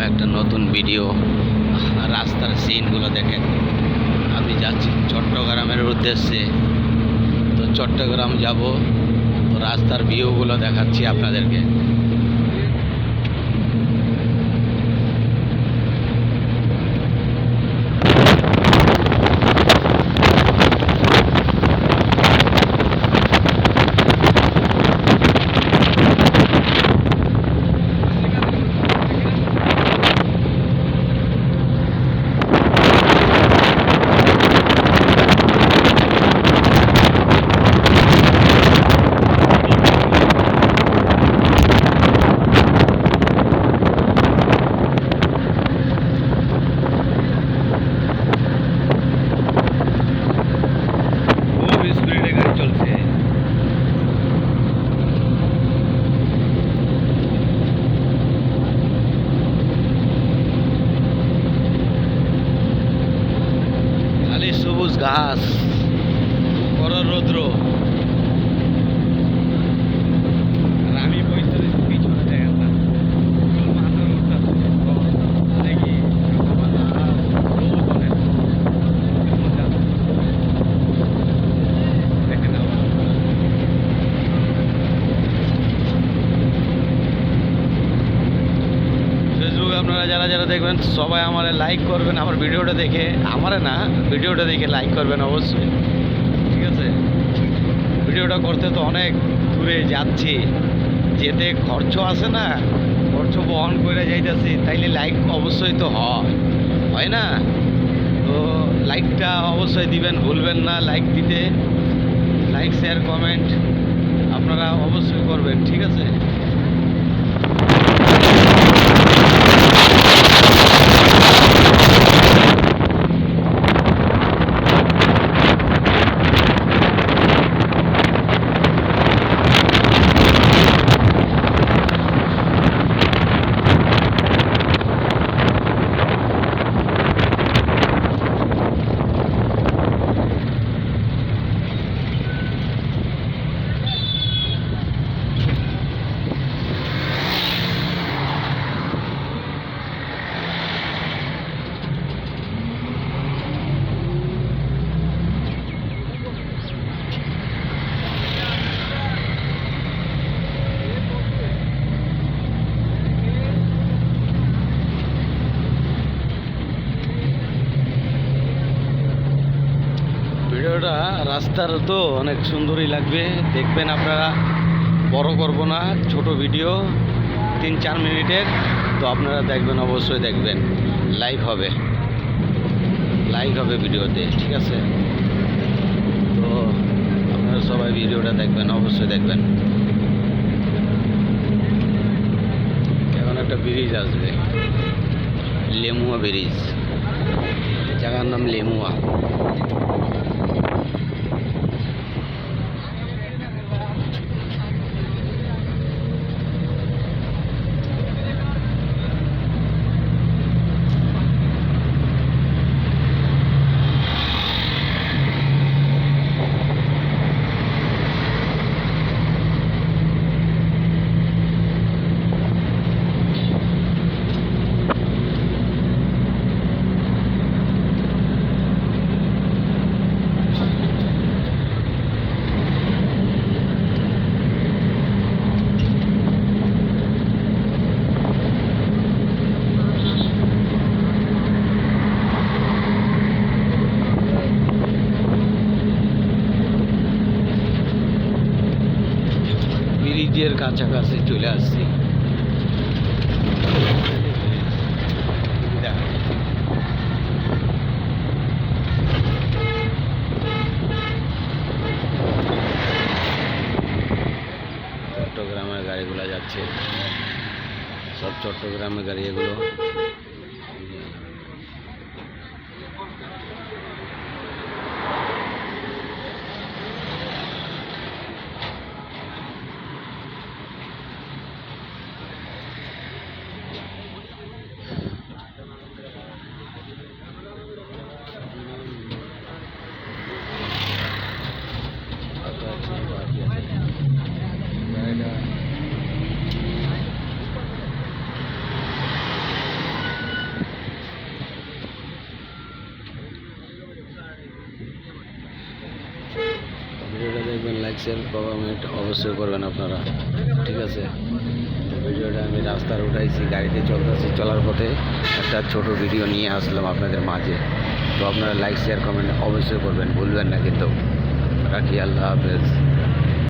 একটা নতুন ভিডিও। রাস্তার সিনগুলো দেখেন। আমি যাচ্ছি চট্টগ্রামের উদ্দেশ্যে, তো চট্টগ্রাম যাব, তো রাস্তার ভিউগুলো দেখাচ্ছি আপনাদেরকে। সবুজ ঘাস, বড় রৌদ্র, আর আমি পিছনে দেখেন না মাথার দেখি দেখেন। ফেসবুক আপনারা যারা যারা দেখবেন সবাই আমার লাইক করবেন, আমার ভিডিওটা দেখে, আমারে না ভিডিওটা দেখে লাইক করবেন অবশ্যই, ঠিক আছে? ভিডিওটা করতে তো অনেক দূরে যাচ্ছি, যেতে খরচ আছে না, খরচ বহন করে যাইতেছি, তাইলে লাইক অবশ্যই তো হয় না? তো লাইকটা অবশ্যই দিবেন, ভুলবেন না লাইক দিতে। লাইক শেয়ার কমেন্ট আপনারা অবশ্যই করবেন, ঠিক আছে? ভিডিওটা রাস্তার তো অনেক সুন্দরই লাগবে, দেখবেন আপনারা। বড় করব না, ছোট ভিডিও 3-4 মিনিটের, তো আপনারা দেখবেন, অবশ্যই দেখবেন। লাইক হবে ভিডিওতে, ঠিক আছে? তো আপনারা সবাই ভিডিওটা দেখবেন, অবশ্যই দেখবেন। এখন একটা ব্রিজ আসবে, লেমুয়া ব্রিজ, জায়গার নাম লেমুয়া। ব্রিজের কাছাকাছি চলে আসছি। চট্টগ্রামের গাড়িগুলো যাচ্ছে, সব চট্টগ্রামের গাড়ি এগুলো। লাইক শেয়ার কমেন্ট অবশ্যই করবেন আপনারা, ঠিক আছে। তো ভিডিওটা আমি রাস্তায় উঠাইছি, গাড়িতে চলতেছি, চলার পথে একটা ছোট ভিডিও নিয়ে আসলাম আপনাদের মাঝে। তো আপনারা লাইক শেয়ার কমেন্ট অবশ্যই করবেন, ভুলবেন না কিন্তু। রাখি, আল্লাহ হাফেজ।